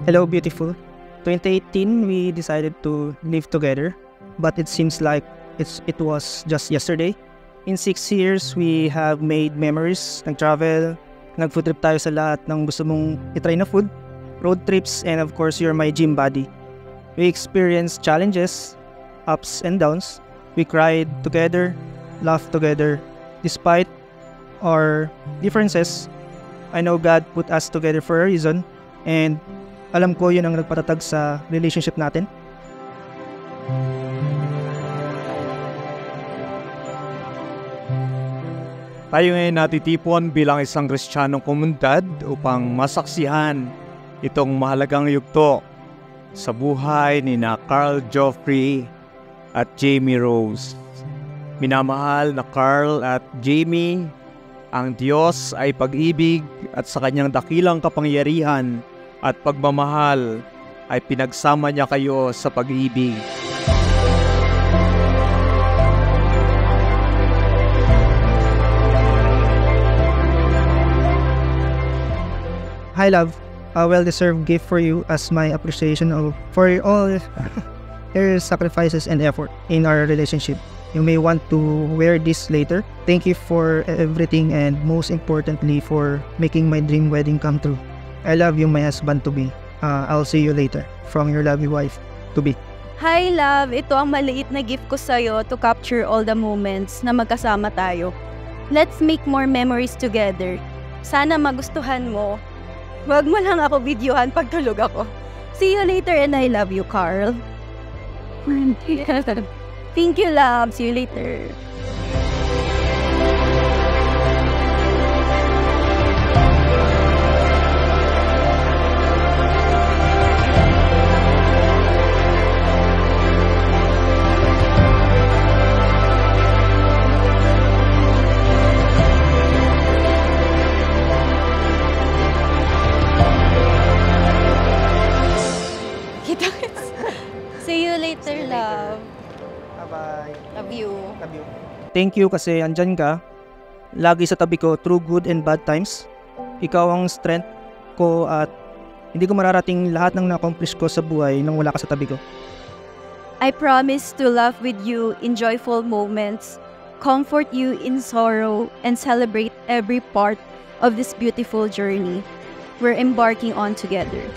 Hello, beautiful. 2018, we decided to live together, but it seems like it was just yesterday. In 6 years, we have made memories, nag-travel, nag-food trip tayo sa lahat ng gusto mong itry na food, road trips, and of course, you're my gym buddy. We experienced challenges, ups and downs. We cried together, laughed together. Despite our differences, I know God put us together for a reason, and alam ko yun ang nagpatatag sa relationship natin. Tayo ngayon natitipon bilang isang Kristiyanong komunidad upang masaksihan itong mahalagang yugto sa buhay ni na Carl Geoffrey at Jamie Rose. Minamahal na Carl at Jamie, ang Diyos ay pag-ibig at sa kanyang dakilang kapangyarihan at pagmamahal ay pinagsama niya kayo sa pag-ibig. Hi love, a well-deserved gift for you as my appreciation for all your sacrifices and effort in our relationship. You may want to wear this later. Thank you for everything and most importantly for making my dream wedding come true. I love you, my husband-to-be. I'll see you later. From your lovely wife-to-be. Hi love, ito ang maliit na gift ko sa'yo to capture all the moments na magkasama tayo. Let's make more memories together. Sana magustuhan mo. Wag mo lang ako videohan pag tulog ako. See you later and I love you, Carl. Thank you, love. See you later. See you later, love. Bye-bye. Love you. Love you. Thank you kasi andyan ka. Lagi sa tabi ko through good and bad times. Ikaw ang strength ko at hindi ko mararating lahat ng na-accomplish ko sa buhay nang wala ka sa tabi ko. I promise to laugh with you in joyful moments, comfort you in sorrow, and celebrate every part of this beautiful journey we're embarking on together.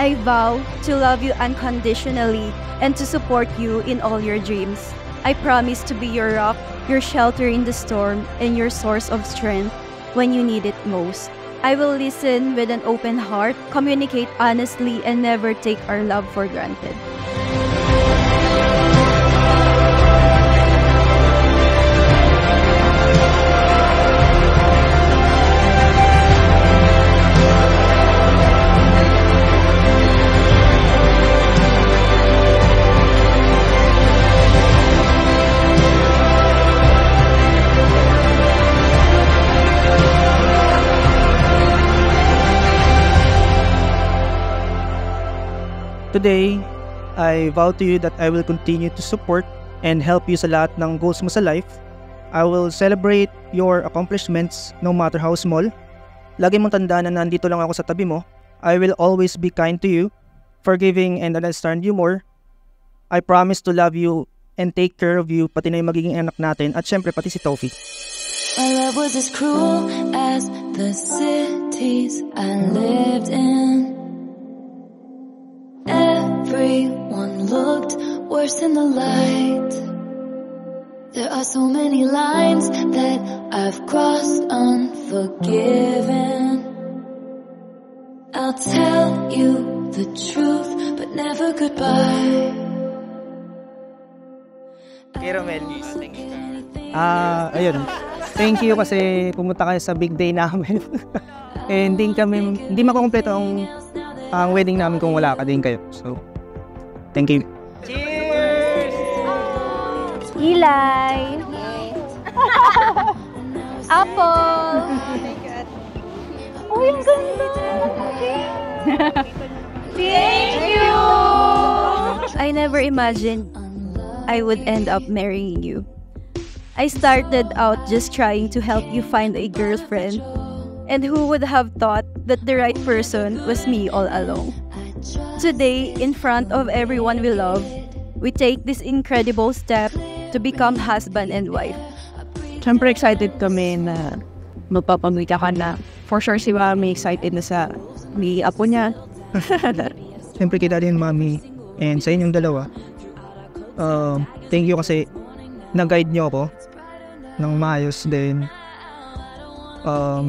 I vow to love you unconditionally and to support you in all your dreams. I promise to be your rock, your shelter in the storm, and your source of strength when you need it most. I will listen with an open heart, communicate honestly, and never take our love for granted. Today, I vow to you that I will continue to support and help you sa lahat ng goals mo sa life. I will celebrate your accomplishments no matter how small. Lagi mong tandaan na nandito lang ako sa tabi mo. I will always be kind to you, forgiving and understand you more. I promise to love you and take care of you, pati na yung magiging anak natin at syempre pati si Tofi. My love was as cruel as the cities I lived in. Everyone looked worse in the light. There are so many lines that I've crossed unforgiven. I'll tell you the truth, but never goodbye. Okay, Romel. Ayun. Thank you kasi pumunta kayo sa big day namin. Eh, hindi makukumpleto ang wedding namin kung wala ka din kayo. So, thank you. Cheers! Eli! Apple! Oh, ang ganda! Thank you! I never imagined I would end up marrying you. I started out just trying to help you find a girlfriend. And who would have thought that the right person was me all along? Today, in front of everyone we love, we take this incredible step to become husband and wife. Siyempre excited kami na magpapamilya ka na. For sure si Mami excited na sa may apo niya. Siyempre kita din, Mami, and sa inyong dalawa. Thank you kasi nag-guide niyo ako ng maayos din.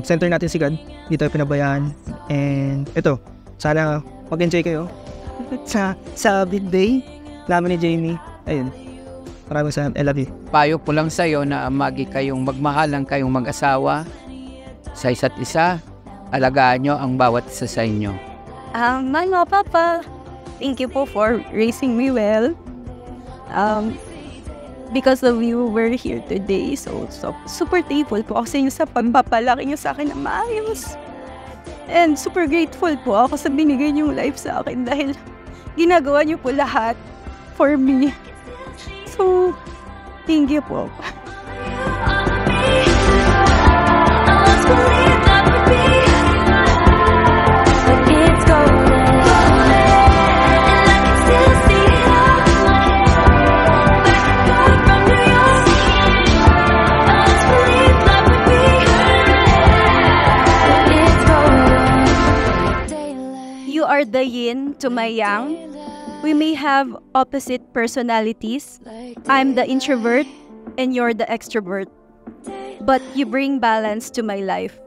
Center natin si God, di tayo pinabayaan. And ito, sana mag-enjoy kayo sa big day namin ni Jamie. Ayun, maraming salamat. I love you. Payo ko lang sa'yo na kayong magmahalan kayong mag-asawa sa isa't isa. Alagaan nyo ang bawat isa sa inyo. Mama, Papa, thank you po for raising me well. Because of you, we're here today. So super thankful po ako sa inyo sa pagpapalaki niyo sa akin na maayos. And super grateful po ako sa binigay niyong life sa akin dahil ginagawa niyo po lahat for me. So, thank you po. You are the yin to my yang. We may have opposite personalities. I'm the introvert and you're the extrovert. But you bring balance to my life.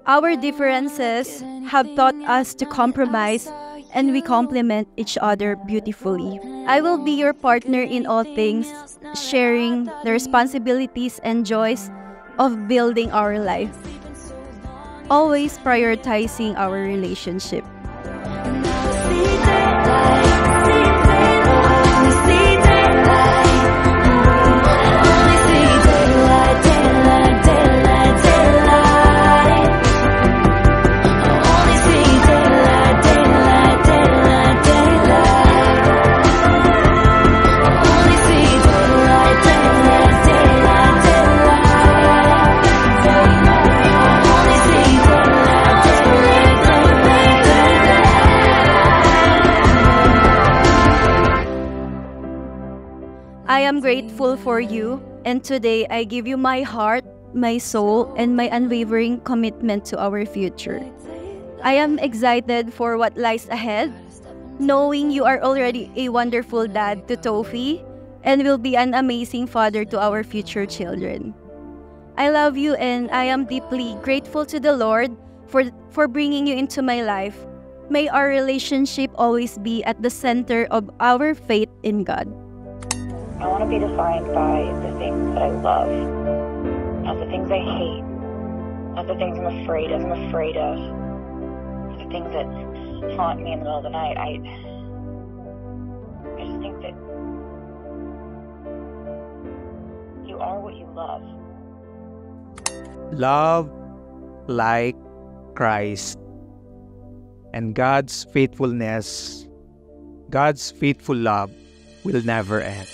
Our differences have taught us to compromise and we complement each other beautifully. I will be your partner in all things, sharing the responsibilities and joys of building our life. Always prioritizing our relationship. I am grateful for you, and today I give you my heart, my soul, and my unwavering commitment to our future. I am excited for what lies ahead, knowing you are already a wonderful dad to Tofi and will be an amazing father to our future children. I love you and I am deeply grateful to the Lord for bringing you into my life. May our relationship always be at the center of our faith in God. I want to be defined by the things that I love, not the things I hate, not the things I'm afraid of, the things that haunt me in the middle of the night. I just think that you are what you love. Love like Christ. And God's faithfulness, God's faithful love will never end.